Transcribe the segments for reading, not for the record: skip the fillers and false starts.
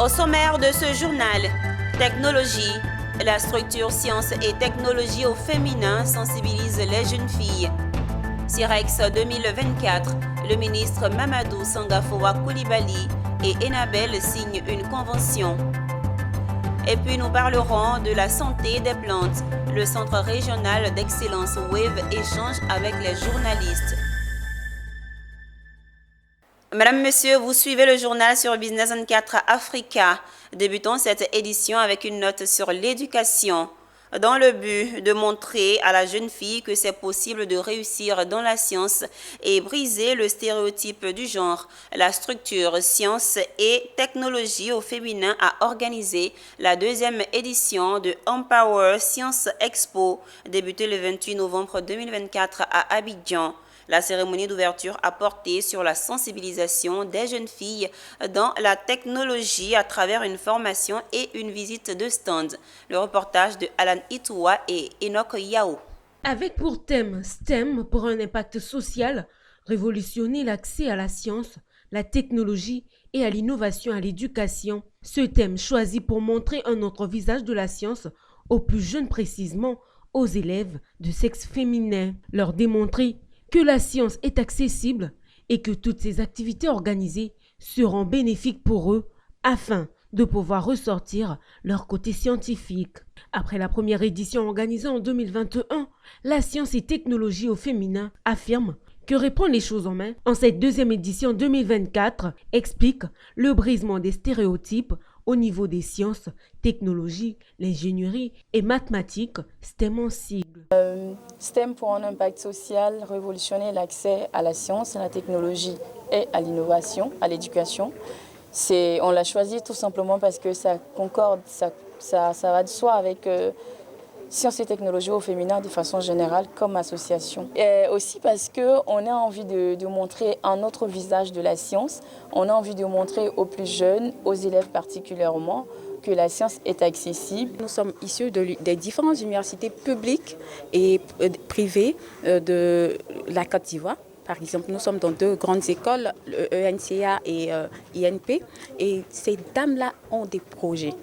Au sommaire de ce journal, technologie. La structure sciences et technologie au féminin sensibilise les jeunes filles. Cirex 2024, le ministre Mamadou Sangafowa Koulibaly et Enabel signent une convention. Et puis nous parlerons de la santé des plantes. Le Centre régional d'excellence WAVE échange avec les journalistes. Madame, Monsieur, vous suivez le journal sur Business 24 Africa. Débutons cette édition avec une note sur l'éducation, dans le but de montrer à la jeune fille que c'est possible de réussir dans la science et briser le stéréotype du genre. La structure Sciences et Technologie au féminin a organisé la deuxième édition de Empower Science Expo, débutée le 28 novembre 2024 à Abidjan. La cérémonie d'ouverture a porté sur la sensibilisation des jeunes filles dans la technologie à travers une formation et une visite de stand. Le reportage de Alan Itoua et Enoch Yao. Avec pour thème STEM pour un impact social, révolutionner l'accès à la science, la technologie et à l'innovation à l'éducation. Ce thème choisi pour montrer un autre visage de la science aux plus jeunes, précisément aux élèves de sexe féminin. Leur démontrer que la science est accessible et que toutes ces activités organisées seront bénéfiques pour eux afin de pouvoir ressortir leur côté scientifique. Après la première édition organisée en 2021, la science et technologie au féminin affirme que reprendre les choses en main en cette deuxième édition 2024 explique le brisement des stéréotypes au niveau des sciences, technologies, l'ingénierie et mathématiques, STEM en sigle. STEM pour un impact social, révolutionner l'accès à la science, à la technologie et à l'innovation, à l'éducation. On l'a choisi tout simplement parce que ça concorde, ça va de soi avec sciences et technologies au féminin de façon générale comme association. Et aussi parce qu'on a envie de montrer un autre visage de la science, on a envie de montrer aux plus jeunes, aux élèves particulièrement, que la science est accessible. Nous sommes issus des différentes universités publiques et privées de la Côte d'Ivoire. Par exemple, nous sommes dans deux grandes écoles, le ENCA et INP, et ces dames-là ont des projets.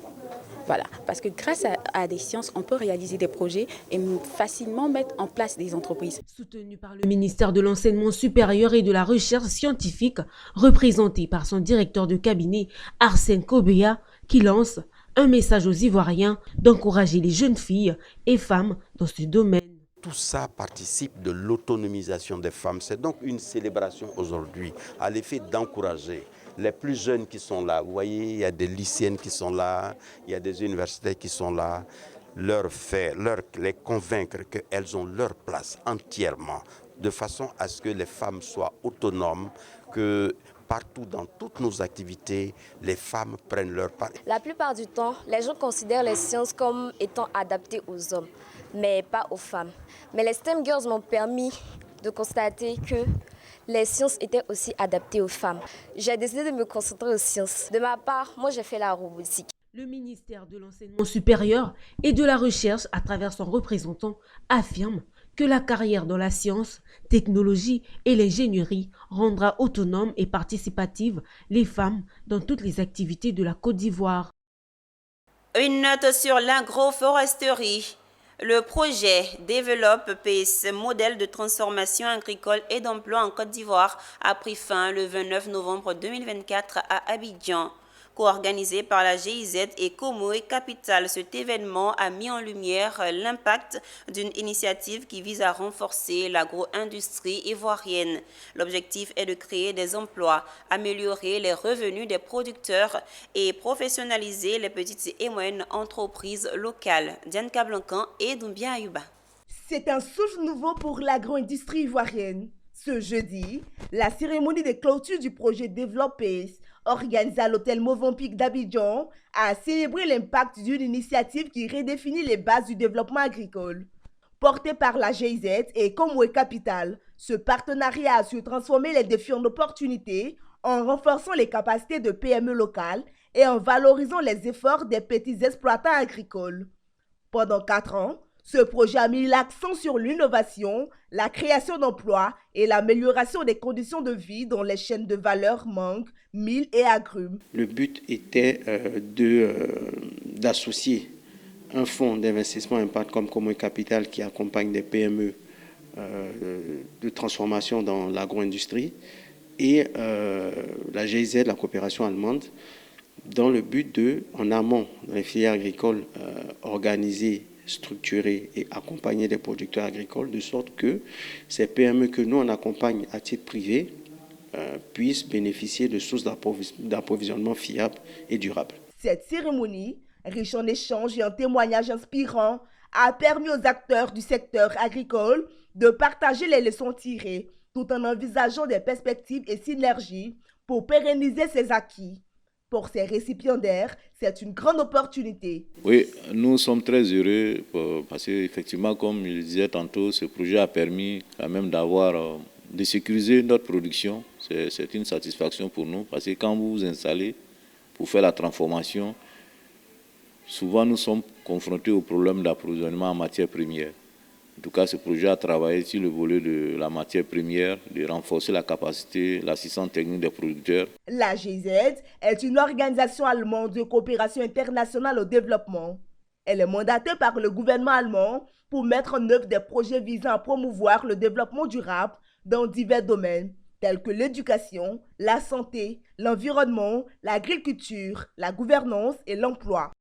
Voilà, parce que grâce à des sciences, on peut réaliser des projets et facilement mettre en place des entreprises. Soutenu par le ministère de l'Enseignement supérieur et de la Recherche scientifique, représenté par son directeur de cabinet, Arsène Kobea, qui lance un message aux Ivoiriens d'encourager les jeunes filles et femmes dans ce domaine. Tout ça participe de l'autonomisation des femmes. C'est donc une célébration aujourd'hui à l'effet d'encourager les plus jeunes qui sont là. Vous voyez, il y a des lycéennes qui sont là, il y a des universitaires qui sont là. Les convaincre qu'elles ont leur place entièrement, de façon à ce que les femmes soient autonomes, que partout dans toutes nos activités, les femmes prennent leur part. La plupart du temps, les gens considèrent les sciences comme étant adaptées aux hommes, mais pas aux femmes. Mais les STEM Girls m'ont permis de constater que les sciences étaient aussi adaptées aux femmes. J'ai décidé de me concentrer aux sciences. De ma part, moi j'ai fait la robotique. Le ministère de l'Enseignement supérieur et de la Recherche, à travers son représentant, affirme que la carrière dans la science, technologie et l'ingénierie rendra autonomes et participatives les femmes dans toutes les activités de la Côte d'Ivoire. Une note sur l'agroforesterie. Le projet Développe PACE, modèle de transformation agricole et d'emploi en Côte d'Ivoire, a pris fin le 29 novembre 2024 à Abidjan. Co-organisé par la GIZ et Comoé Capital, cet événement a mis en lumière l'impact d'une initiative qui vise à renforcer l'agro-industrie ivoirienne. L'objectif est de créer des emplois, améliorer les revenus des producteurs et professionnaliser les petites et moyennes entreprises locales. Diane Kablancan et Doumbia Ayuba. C'est un souffle nouveau pour l'agro-industrie ivoirienne. Ce jeudi, la cérémonie de clôture du projet Développe PACE, organisée à l'hôtel Movenpick d'Abidjan, a célébré l'impact d'une initiative qui redéfinit les bases du développement agricole. Porté par la GIZ et Comoé Capital, ce partenariat a su transformer les défis en opportunités en renforçant les capacités de PME locales et en valorisant les efforts des petits exploitants agricoles. Pendant 4 ans, Ce projet a mis l'accent sur l'innovation, la création d'emplois et l'amélioration des conditions de vie dans les chaînes de valeur mangue, mil et agrumes. Le but était d'associer un fonds d'investissement impact comme Commun Capital qui accompagne des PME de transformation dans l'agro-industrie et la GIZ, la coopération allemande, dans le but de, en amont, dans les filières agricoles, organiser, structurer et accompagner les producteurs agricoles de sorte que ces PME que nous on accompagne à titre privé puissent bénéficier de sources d'approvisionnement fiables et durables. Cette cérémonie, riche en échanges et en témoignages inspirants, a permis aux acteurs du secteur agricole de partager les leçons tirées tout en envisageant des perspectives et synergies pour pérenniser ces acquis. Pour ces récipiendaires, c'est une grande opportunité. Oui, nous sommes très heureux parce qu'effectivement, comme je le disais tantôt, ce projet a permis quand même de sécuriser notre production. C'est une satisfaction pour nous parce que quand vous vous installez pour faire la transformation, souvent nous sommes confrontés au problème d'approvisionnement en matières premières. En tout cas, ce projet a travaillé sur le volet de la matière première, de renforcer la capacité, l'assistance technique des producteurs. La GIZ est une organisation allemande de coopération internationale au développement. Elle est mandatée par le gouvernement allemand pour mettre en œuvre des projets visant à promouvoir le développement durable dans divers domaines, tels que l'éducation, la santé, l'environnement, l'agriculture, la gouvernance et l'emploi.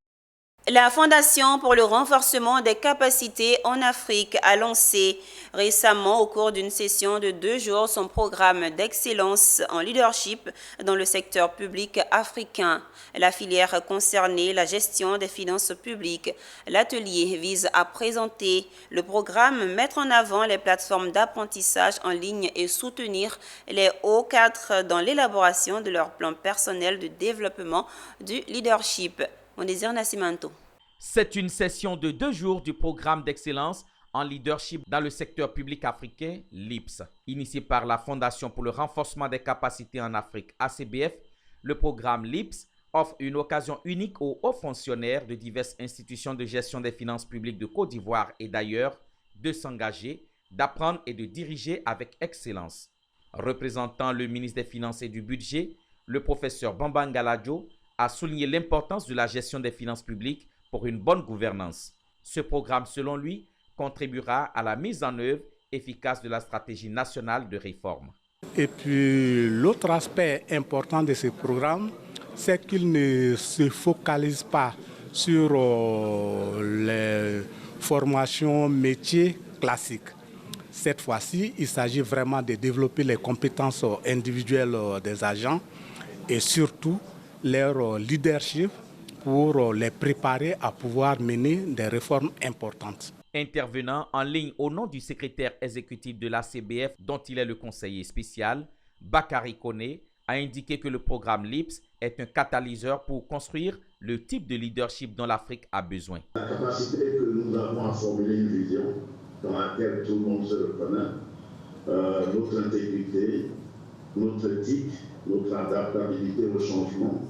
La Fondation pour le renforcement des capacités en Afrique a lancé récemment au cours d'une session de 2 jours son programme d'excellence en leadership dans le secteur public africain. La filière concernée, la gestion des finances publiques. L'atelier vise à présenter le programme, mettre en avant les plateformes d'apprentissage en ligne et soutenir les hauts cadres dans l'élaboration de leur plan personnel de développement du leadership. Mon désir Nascimento. C'est une session de 2 jours du programme d'excellence en leadership dans le secteur public africain, LIPS. Initié par la Fondation pour le renforcement des capacités en Afrique, ACBF, le programme LIPS offre une occasion unique aux hauts fonctionnaires de diverses institutions de gestion des finances publiques de Côte d'Ivoire et d'ailleurs de s'engager, d'apprendre et de diriger avec excellence. Représentant le ministre des Finances et du Budget, le professeur Bamba Ngaladjo a souligné l'importance de la gestion des finances publiques pour une bonne gouvernance. Ce programme, selon lui, contribuera à la mise en œuvre efficace de la stratégie nationale de réforme. Et puis l'autre aspect important de ce programme, c'est qu'il ne se focalise pas sur les formations métiers classiques. Cette fois-ci, il s'agit vraiment de développer les compétences individuelles des agents et surtout leur leadership pour les préparer à pouvoir mener des réformes importantes. Intervenant en ligne au nom du secrétaire exécutif de l'ACBF, dont il est le conseiller spécial, Bakary Koné a indiqué que le programme LIPS est un catalyseur pour construire le type de leadership dont l'Afrique a besoin. La capacité que nous avons à formuler une vision dans laquelle tout le monde se reconnaît, notre intégrité, notre éthique, notre adaptabilité au changement,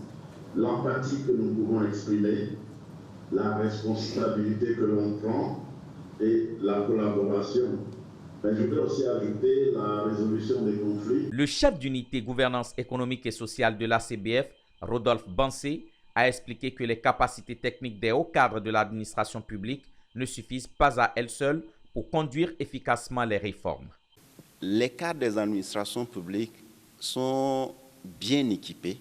l'empathie que nous pouvons exprimer, la responsabilité que l'on prend et la collaboration. Mais je voudrais aussi ajouter la résolution des conflits. Le chef d'unité gouvernance économique et sociale de l'ACBF, Rodolphe Bansé, a expliqué que les capacités techniques des hauts cadres de l'administration publique ne suffisent pas à elles seules pour conduire efficacement les réformes. Les cadres des administrations publiques sont bien équipés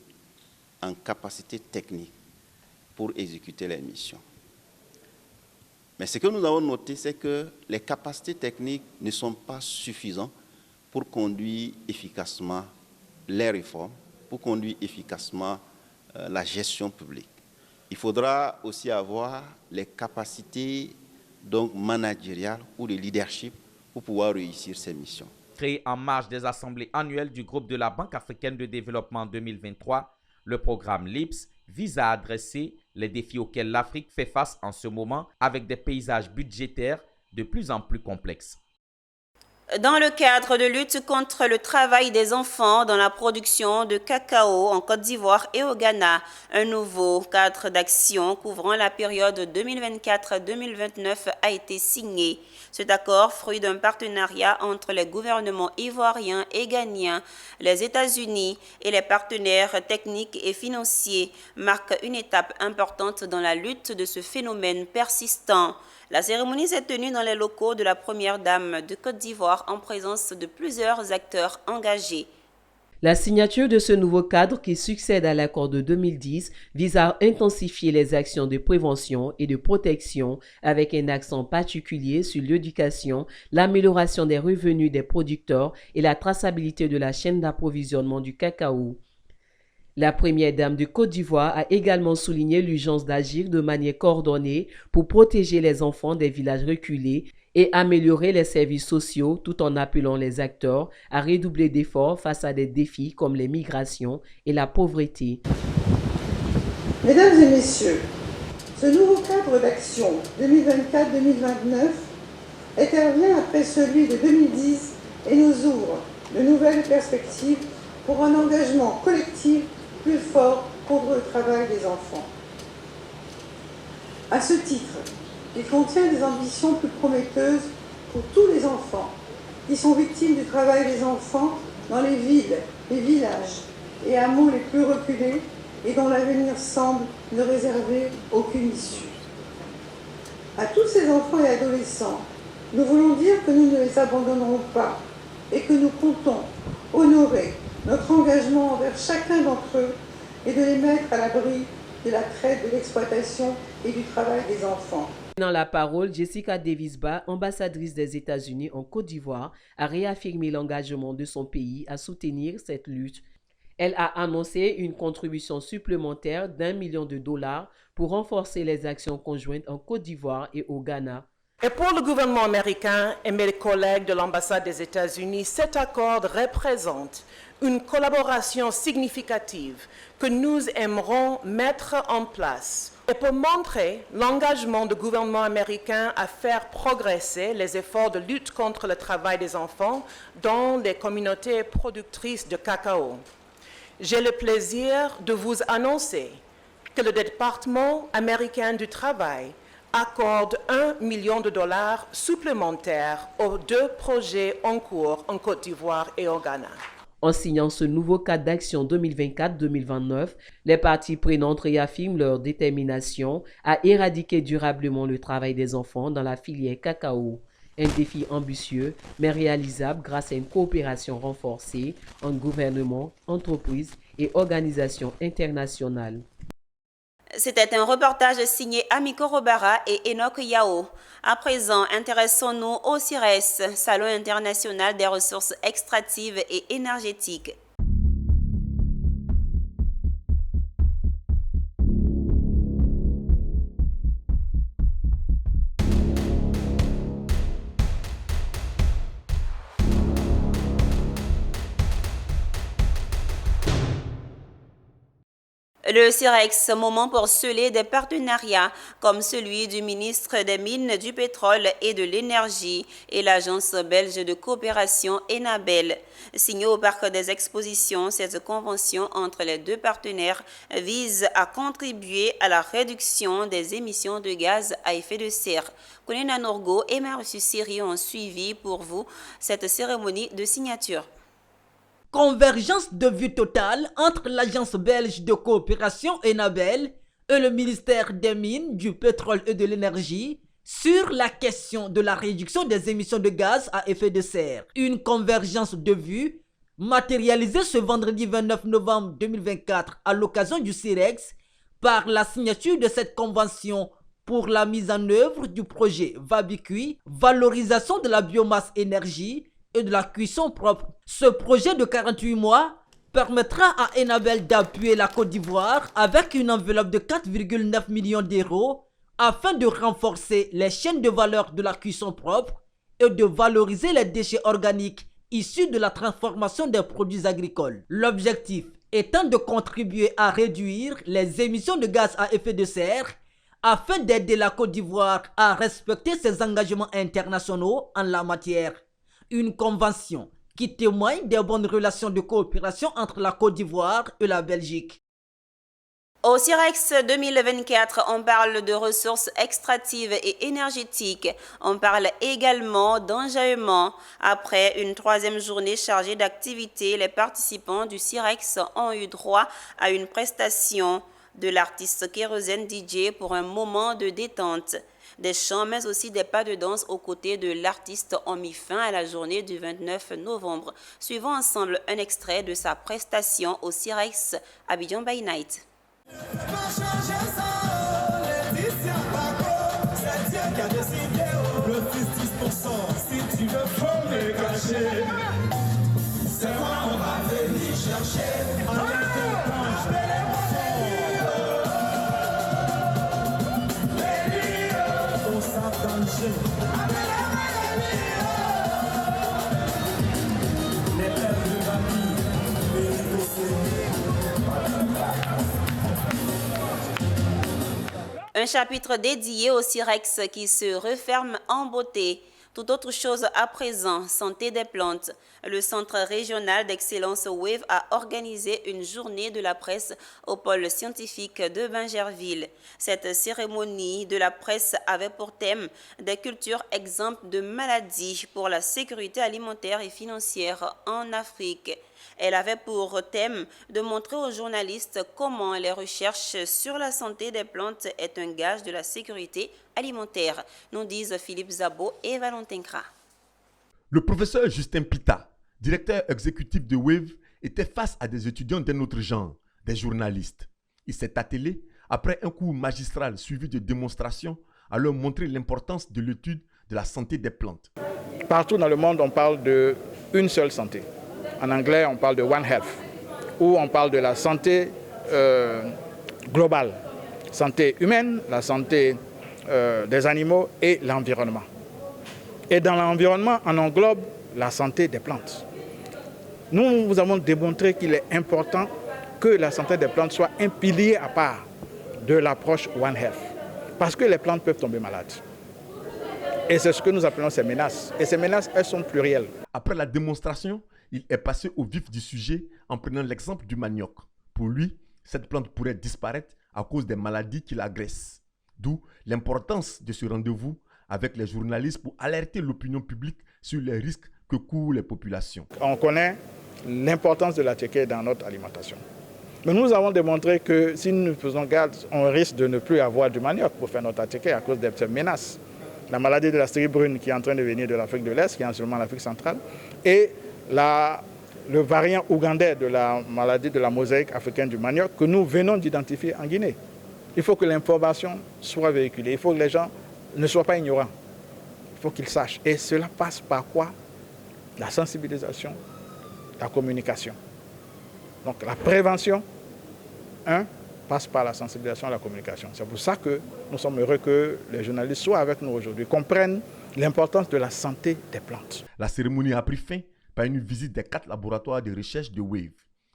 en capacité technique pour exécuter les missions. Mais ce que nous avons noté, c'est que les capacités techniques ne sont pas suffisantes pour conduire efficacement les réformes, pour conduire efficacement la gestion publique. Il faudra aussi avoir les capacités donc managériales ou de leadership pour pouvoir réussir ces missions. Créé en marge des assemblées annuelles du groupe de la Banque africaine de développement 2023, le programme LIPS vise à adresser les défis auxquels l'Afrique fait face en ce moment avec des paysages budgétaires de plus en plus complexes. Dans le cadre de lutte contre le travail des enfants dans la production de cacao en Côte d'Ivoire et au Ghana, un nouveau cadre d'action couvrant la période 2024-2029 a été signé. Cet accord, fruit d'un partenariat entre les gouvernements ivoiriens et ghanéens, les États-Unis et les partenaires techniques et financiers, marque une étape importante dans la lutte de ce phénomène persistant. La cérémonie s'est tenue dans les locaux de la Première Dame de Côte d'Ivoire en présence de plusieurs acteurs engagés. La signature de ce nouveau cadre qui succède à l'accord de 2010 vise à intensifier les actions de prévention et de protection avec un accent particulier sur l'éducation, l'amélioration des revenus des producteurs et la traçabilité de la chaîne d'approvisionnement du cacao. La première dame de Côte d'Ivoire a également souligné l'urgence d'agir de manière coordonnée pour protéger les enfants des villages reculés et améliorer les services sociaux tout en appelant les acteurs à redoubler d'efforts face à des défis comme les migrations et la pauvreté. Mesdames et messieurs, ce nouveau cadre d'action 2024-2029 intervient après celui de 2010 et nous ouvre de nouvelles perspectives pour un engagement collectif plus fort contre le travail des enfants. À ce titre, il contient des ambitions plus prometteuses pour tous les enfants qui sont victimes du travail des enfants dans les villes, les villages et hameaux les plus reculés et dont l'avenir semble ne réserver aucune issue. À tous ces enfants et adolescents, nous voulons dire que nous ne les abandonnerons pas et que nous comptons honorer notre engagement envers chacun d'entre eux et de les mettre à l'abri de la traite, de l'exploitation et du travail des enfants. Dans la parole, Jessica Davis-Ba, ambassadrice des États-Unis en Côte d'Ivoire, a réaffirmé l'engagement de son pays à soutenir cette lutte. Elle a annoncé une contribution supplémentaire d'1 million de dollars pour renforcer les actions conjointes en Côte d'Ivoire et au Ghana. Et pour le gouvernement américain et mes collègues de l'ambassade des États-Unis, cet accord représente une collaboration significative que nous aimerons mettre en place et pour montrer l'engagement du gouvernement américain à faire progresser les efforts de lutte contre le travail des enfants dans les communautés productrices de cacao. J'ai le plaisir de vous annoncer que le département américain du travail accorde 1 million de dollars supplémentaires aux 2 projets en cours en Côte d'Ivoire et au Ghana. En signant ce nouveau cadre d'action 2024-2029, les parties prenantes réaffirment leur détermination à éradiquer durablement le travail des enfants dans la filière cacao. Un défi ambitieux, mais réalisable grâce à une coopération renforcée entre gouvernements, entreprises et organisations internationales. C'était un reportage signé Amiko Robara et Enoch Yao. À présent, intéressons-nous au CIRES, Salon international des ressources extractives et énergétiques. Le CIREX, moment pour sceller des partenariats comme celui du ministre des Mines, du Pétrole et de l'Énergie et l'agence belge de coopération Enabel. Signée au Parc des Expositions, cette convention entre les deux partenaires vise à contribuer à la réduction des émissions de gaz à effet de serre. Konena Norgo et Marussi Siri ont suivi pour vous cette cérémonie de signature. Convergence de vue totale entre l'agence belge de coopération Enabel et le ministère des Mines, du Pétrole et de l'Énergie sur la question de la réduction des émissions de gaz à effet de serre. Une convergence de vue matérialisée ce vendredi 29 novembre 2024 à l'occasion du CIREX par la signature de cette convention pour la mise en œuvre du projet Vabicui, valorisation de la biomasse énergie et de la cuisson propre. Ce projet de 48 mois permettra à Enabel d'appuyer la Côte d'Ivoire avec une enveloppe de 4,9 millions d'euros afin de renforcer les chaînes de valeur de la cuisson propre et de valoriser les déchets organiques issus de la transformation des produits agricoles. L'objectif étant de contribuer à réduire les émissions de gaz à effet de serre afin d'aider la Côte d'Ivoire à respecter ses engagements internationaux en la matière. une convention qui témoigne des bonnes relations de coopération entre la Côte d'Ivoire et la Belgique. Au CIREX 2024, on parle de ressources extractives et énergétiques. On parle également d'enjaillement. Après une troisième journée chargée d'activités, les participants du CIREX ont eu droit à une prestation de l'artiste Kérosène DJ pour un moment de détente. Des chants, mais aussi des pas de danse aux côtés de l'artiste ont mis fin à la journée du 29 novembre. Suivons ensemble un extrait de sa prestation au CIREX Abidjan by Night. Le 10%, si tu veux, faut me cacher. C'est moi, on va venir chercher. On s'attend. Les pères de famille, Un chapitre dédié au CIREX qui se referme en beauté. Tout autre chose à présent, santé des plantes. Le Centre régional d'excellence WAVE a organisé une journée de la presse au pôle scientifique de Bingerville. Cette cérémonie de la presse avait pour thème des cultures exemptes de maladies pour la sécurité alimentaire et financière en Afrique. Elle avait pour thème de montrer aux journalistes comment les recherches sur la santé des plantes est un gage de la sécurité alimentaire, nous disent Philippe Zabo et Valentin Kra. Le professeur Justin Pita, directeur exécutif de WAVE, était face à des étudiants d'un autre genre, des journalistes. Il s'est attelé, après un cours magistral suivi de démonstrations, à leur montrer l'importance de l'étude de la santé des plantes. Partout dans le monde, on parle d'une seule santé. En anglais, on parle de One Health, où on parle de la santé globale, santé humaine, la santé des animaux et l'environnement. Et dans l'environnement, on englobe la santé des plantes. Nous avons démontré qu'il est important que la santé des plantes soit un pilier à part de l'approche One Health, parce que les plantes peuvent tomber malades. Et c'est ce que nous appelons ces menaces. Et ces menaces, elles sont plurielles. Après la démonstration, il est passé au vif du sujet en prenant l'exemple du manioc. Pour lui, cette plante pourrait disparaître à cause des maladies qui l'agressent. D'où l'importance de ce rendez-vous avec les journalistes pour alerter l'opinion publique sur les risques que courent les populations. On connaît l'importance de la tchéké dans notre alimentation. Mais nous avons démontré que si nous faisons garde, on risque de ne plus avoir du manioc pour faire notre tchéké à cause de ces menaces. La maladie de la strie brune qui est en train de venir de l'Afrique de l'Est, qui est en seulement l'Afrique centrale, et le variant ougandais de la maladie de la mosaïque africaine du manioc que nous venons d'identifier en Guinée. Il faut que l'information soit véhiculée, il faut que les gens ne soient pas ignorants, il faut qu'ils sachent. Et cela passe par quoi? La sensibilisation, la communication. Donc la prévention, passe par la sensibilisation et la communication. C'est pour ça que nous sommes heureux que les journalistes soient avec nous aujourd'hui, comprennent l'importance de la santé des plantes. La cérémonie a pris fin par une visite des 4 laboratoires de recherche de WAVE.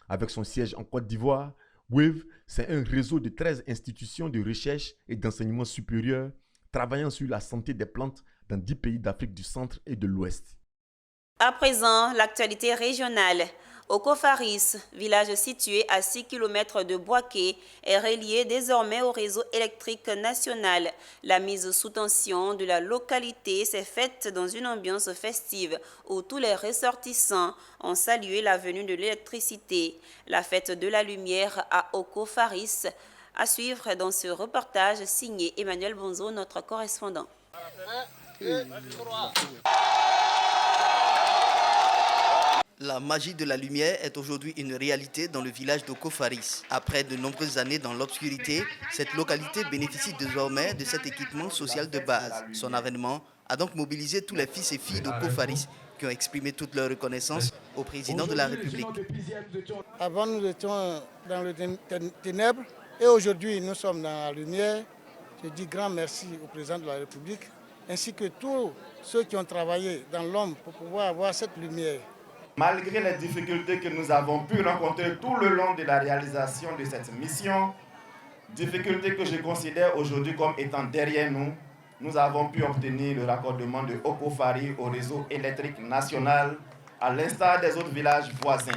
Avec son siège en Côte d'Ivoire, WAVE, c'est un réseau de 13 institutions de recherche et d'enseignement supérieur travaillant sur la santé des plantes dans 10 pays d'Afrique du centre et de l'Ouest. À présent, l'actualité régionale. Okofaris, village situé à 6 km de Boaké, est relié désormais au réseau électrique national. La mise sous tension de la localité s'est faite dans une ambiance festive où tous les ressortissants ont salué la venue de l'électricité. La fête de la lumière à Okofaris, à suivre dans ce reportage signé Emmanuel Bonzo, notre correspondant. La magie de la lumière est aujourd'hui une réalité dans le village d'Okofaris. Après de nombreuses années dans l'obscurité, cette localité bénéficie désormais de cet équipement social de base. Son avènement a donc mobilisé tous les fils et filles d'Okofaris qui ont exprimé toute leur reconnaissance au président de la République. Avant, nous étions dans le ténèbre et aujourd'hui, nous sommes dans la lumière. Je dis grand merci au président de la République ainsi que tous ceux qui ont travaillé dans l'ombre pour pouvoir avoir cette lumière. Malgré les difficultés que nous avons pu rencontrer tout le long de la réalisation de cette mission, difficultés que je considère aujourd'hui comme étant derrière nous, nous avons pu obtenir le raccordement de Okofari au réseau électrique national, à l'instar des autres villages voisins.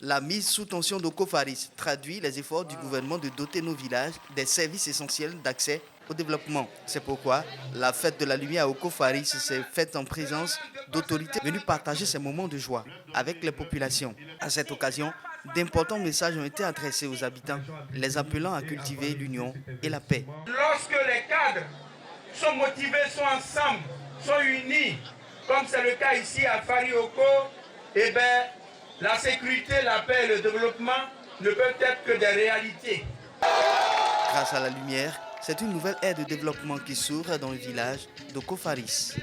La mise sous tension d'Okofaris traduit les efforts du gouvernement de doter nos villages des services essentiels d'accès au développement. C'est pourquoi la fête de la lumière à Okofaris s'est faite en présence d'autorités venues partager ces moments de joie avec les populations. À cette occasion, d'importants messages ont été adressés aux habitants, les appelant à cultiver l'union et la paix. Lorsque les cadres sont motivés, sont ensemble, sont unis, comme c'est le cas ici à Farioko, eh bien, la sécurité, la paix et le développement ne peuvent être que des réalités. Grâce à la lumière, c'est une nouvelle ère de développement qui s'ouvre dans le village d'Okofaris.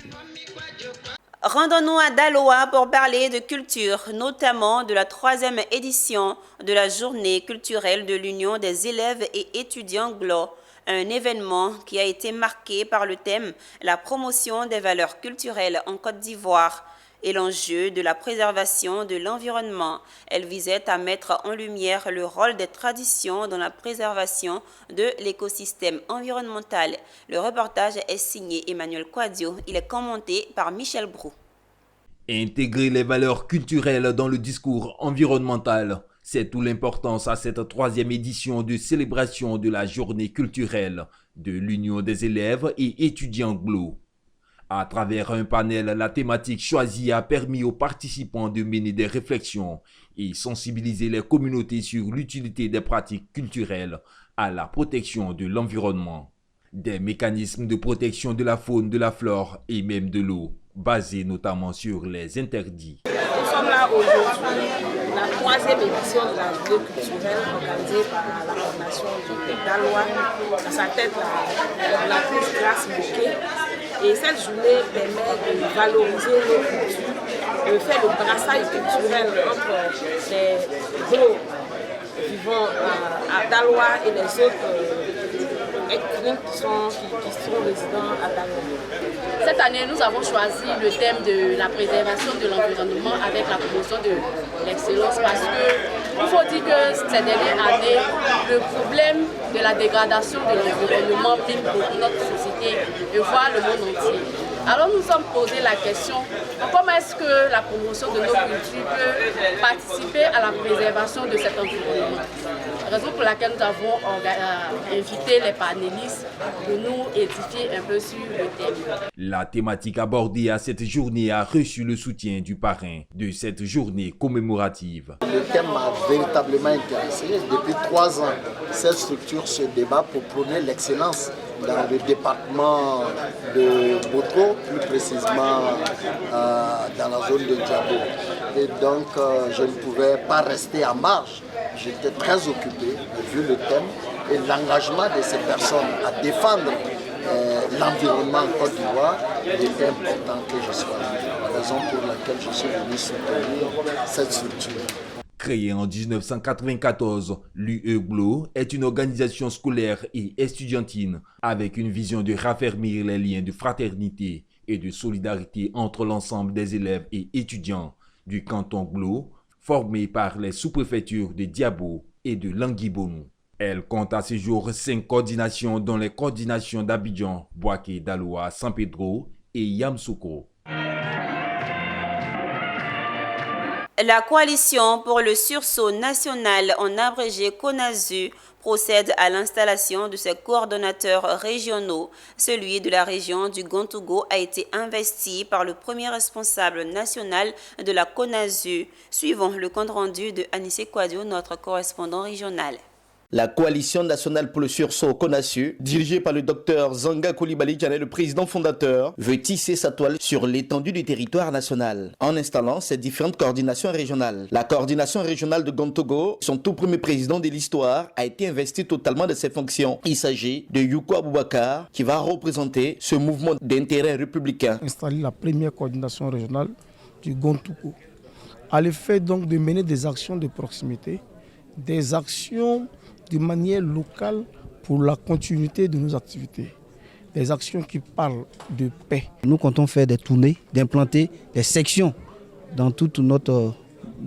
Rendons-nous à Daloa pour parler de culture, notamment de la 3e édition de la journée culturelle de l'Union des élèves et étudiants GLO, un événement qui a été marqué par le thème « La promotion des valeurs culturelles en Côte d'Ivoire » et l'enjeu de la préservation de l'environnement. Elle visait à mettre en lumière le rôle des traditions dans la préservation de l'écosystème environnemental. Le reportage est signé Emmanuel Quadio. Il est commenté par Michel Brou. Intégrer les valeurs culturelles dans le discours environnemental, c'est toute l'importance à cette 3e édition de célébration de la journée culturelle de l'Union des élèves et étudiants GLO. À travers un panel, la thématique choisie a permis aux participants de mener des réflexions et sensibiliser les communautés sur l'utilité des pratiques culturelles à la protection de l'environnement. Des mécanismes de protection de la faune, de la flore et même de l'eau, basés notamment sur les interdits. Nous sommes là aujourd'hui, la 3e édition de la journée culturelle organisée par la Fondation du Daloa, à sa tête la prise Grâce Bouquet. Et cette journée permet de valoriser nos cultures, de faire le brassage culturel entre les gros vivant à Daloa et les autres ethnies qui sont résidents à Daloa. Cette année, nous avons choisi le thème de la préservation de l'environnement avec la promotion de l'excellence parce qu'il faut dire que ces dernières années, le problème de la dégradation de l'environnement mine beaucoup notre société et voire le monde entier. Alors nous nous sommes posé la question, comment est-ce que la promotion de nos cultures peut participer à la préservation de cet environnement? Raison pour laquelle nous avons invité les panélistes pour nous édifier un peu sur le thème. La thématique abordée à cette journée a reçu le soutien du parrain de cette journée commémorative. Le thème m'a véritablement intéressé. Depuis 3 ans, cette structure se débat pour prôner l'excellence dans le département de Botro, plus précisément dans la zone de Diabo. Et donc, je ne pouvais pas rester en marge. J'étais très occupé, vu le thème et l'engagement de ces personnes à défendre l'environnement en Côte d'Ivoire. Il était important que je sois là. La raison pour laquelle je suis venu soutenir cette structure. Créée en 1994, l'UE GLO est une organisation scolaire et estudiantine avec une vision de raffermir les liens de fraternité et de solidarité entre l'ensemble des élèves et étudiants du canton GLO, formés par les sous-préfectures de Diabo et de Languibonou. Elle compte à ce jour 5 coordinations dont les coordinations d'Abidjan, Boaké, Daloa, San Pedro et Yamoussoukro. La coalition pour le sursaut national, en abrégé CONASU, procède à l'installation de ses coordonnateurs régionaux. Celui de la région du Gontougo a été investi par le premier responsable national de la CONASU. Suivons le compte-rendu de Anissé Kouadio, notre correspondant régional. La coalition nationale pour le sursaut CONASU, dirigée par le docteur Zanga Coulibaly, qui en est le président fondateur, veut tisser sa toile sur l'étendue du territoire national en installant ses différentes coordinations régionales. La coordination régionale de Gontougo, son tout premier président de l'histoire, a été investi totalement de ses fonctions. Il s'agit de Youko Aboubakar, qui va représenter ce mouvement d'intérêt républicain. Installer la première coordination régionale du Gontougo, à l'effet donc de mener des actions de proximité, des actions de manière locale pour la continuité de nos activités. Des actions qui parlent de paix. Nous comptons faire des tournées, d'implanter des sections dans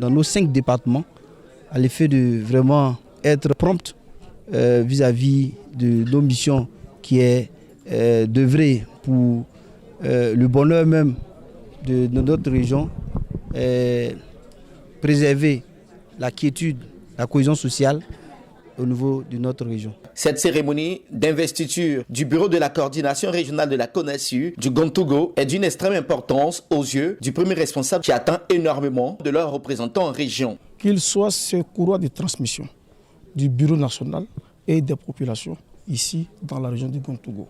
nos 5 départements à l'effet de vraiment être prompt vis-à-vis de nos missions qui est d'œuvrer pour le bonheur même de notre région, préserver la quiétude, la cohésion sociale au niveau de notre région. Cette cérémonie d'investiture du bureau de la coordination régionale de la CONASU du Gontogo est d'une extrême importance aux yeux du premier responsable qui attend énormément de leurs représentants en région. Qu'il soit ce courroie de transmission du bureau national et des populations ici dans la région du Gontogo,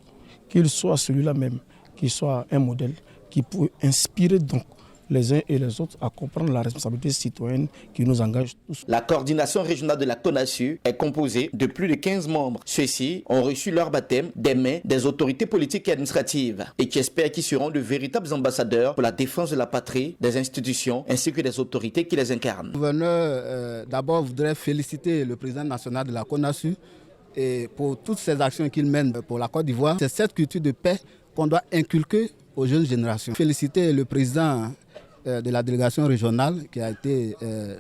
qu'il soit celui-là même, qui soit un modèle qui peut inspirer donc les uns et les autres à comprendre la responsabilité citoyenne qui nous engage tous. La coordination régionale de la CONASU est composée de plus de 15 membres. Ceux-ci ont reçu leur baptême des mains des autorités politiques et administratives et qui espèrent qu'ils seront de véritables ambassadeurs pour la défense de la patrie, des institutions ainsi que des autorités qui les incarnent. Le gouverneur d'abord voudrait féliciter le président national de la CONASU et pour toutes ces actions qu'il mène pour la Côte d'Ivoire. C'est cette culture de paix qu'on doit inculquer aux jeunes générations. Féliciter le président de la délégation régionale qui a été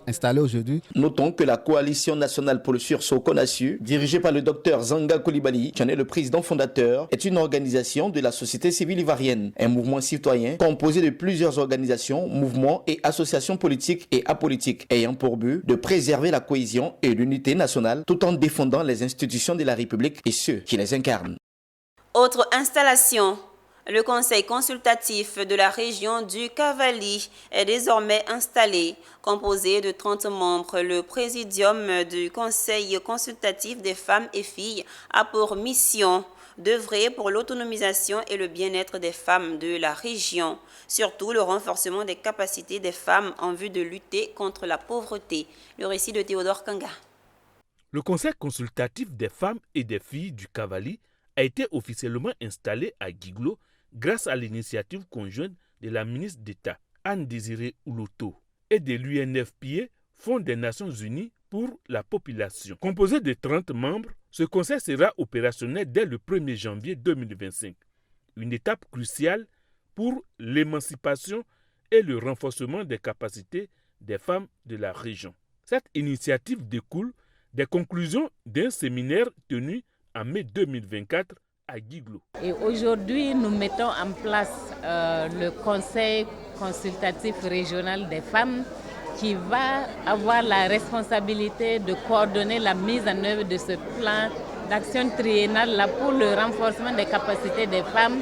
installée aujourd'hui. Notons que la coalition nationale pour le sursaut CONASU, dirigée par le docteur Zanga Coulibaly, qui en est le président fondateur, est une organisation de la société civile ivoirienne, un mouvement citoyen composé de plusieurs organisations, mouvements et associations politiques et apolitiques, ayant pour but de préserver la cohésion et l'unité nationale tout en défendant les institutions de la République et ceux qui les incarnent. Autre installation. Le conseil consultatif de la région du Cavali est désormais installé. Composé de 30 membres, le présidium du conseil consultatif des femmes et filles a pour mission d'œuvrer pour l'autonomisation et le bien-être des femmes de la région, surtout le renforcement des capacités des femmes en vue de lutter contre la pauvreté. Le récit de Théodore Kanga. Le conseil consultatif des femmes et des filles du Cavali a été officiellement installé à Guiglo grâce à l'initiative conjointe de la ministre d'État Anne-Désirée Ouloto et de l'UNFPA, Fonds des Nations Unies pour la population. Composé de 30 membres, ce conseil sera opérationnel dès le 1er janvier 2025, une étape cruciale pour l'émancipation et le renforcement des capacités des femmes de la région. Cette initiative découle des conclusions d'un séminaire tenu en mai 2024 à Guiglo. Et aujourd'hui, nous mettons en place le Conseil consultatif régional des femmes qui va avoir la responsabilité de coordonner la mise en œuvre de ce plan d'action triennal pour le renforcement des capacités des femmes,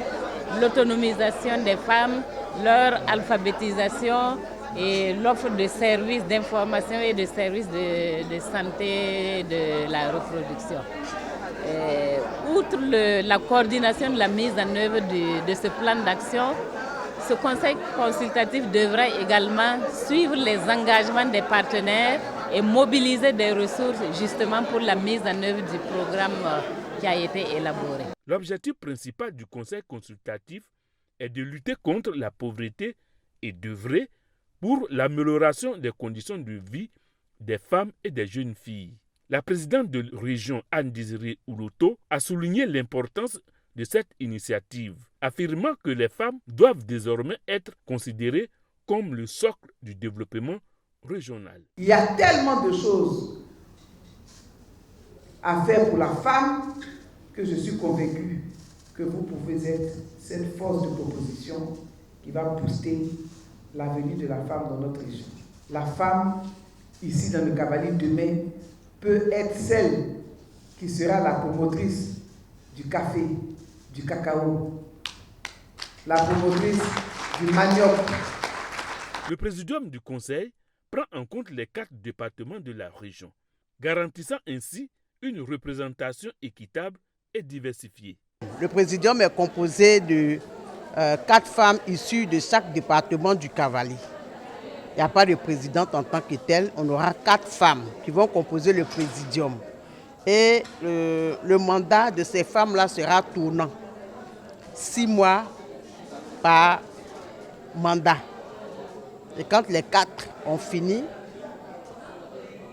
l'autonomisation des femmes, leur alphabétisation et l'offre de services d'information et de services de santé de la reproduction. Outre la coordination de la mise en œuvre de ce plan d'action, ce conseil consultatif devra également suivre les engagements des partenaires et mobiliser des ressources justement pour la mise en œuvre du programme qui a été élaboré. L'objectif principal du conseil consultatif est de lutter contre la pauvreté et d'œuvrer pour l'amélioration des conditions de vie des femmes et des jeunes filles. La présidente de la région Anne-Désirée Ouloto a souligné l'importance de cette initiative, affirmant que les femmes doivent désormais être considérées comme le socle du développement régional. Il y a tellement de choses à faire pour la femme que je suis convaincu que vous pouvez être cette force de proposition qui va booster l'avenir de la femme dans notre région. La femme, ici dans le Cavali demain, peut être celle qui sera la promotrice du café, du cacao, la promotrice du manioc. Le présidium du conseil prend en compte les 4 départements de la région, garantissant ainsi une représentation équitable et diversifiée. Le présidium est composé de 4 femmes issues de chaque département du Cavali. Il n'y a pas de présidente en tant que telle, on aura 4 femmes qui vont composer le présidium. Et le mandat de ces femmes-là sera tournant. 6 mois par mandat. Et quand les 4 ont fini,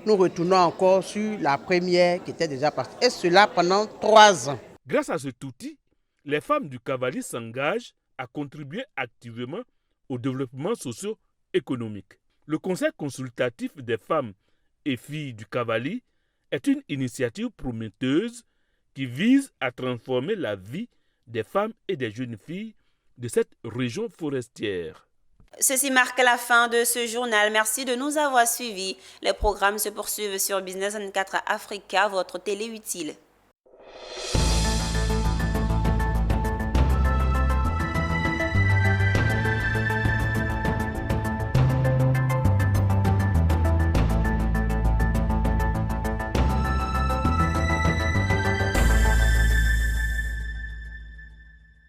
nous retournons encore sur la première qui était déjà passée. Et cela pendant 3 ans. Grâce à cet outil, les femmes du Cavali s'engagent à contribuer activement au développement socio-économique. Le Conseil consultatif des femmes et filles du Cavali est une initiative prometteuse qui vise à transformer la vie des femmes et des jeunes filles de cette région forestière. Ceci marque la fin de ce journal. Merci de nous avoir suivis. Les programmes se poursuivent sur Business 24 Africa, votre télé utile.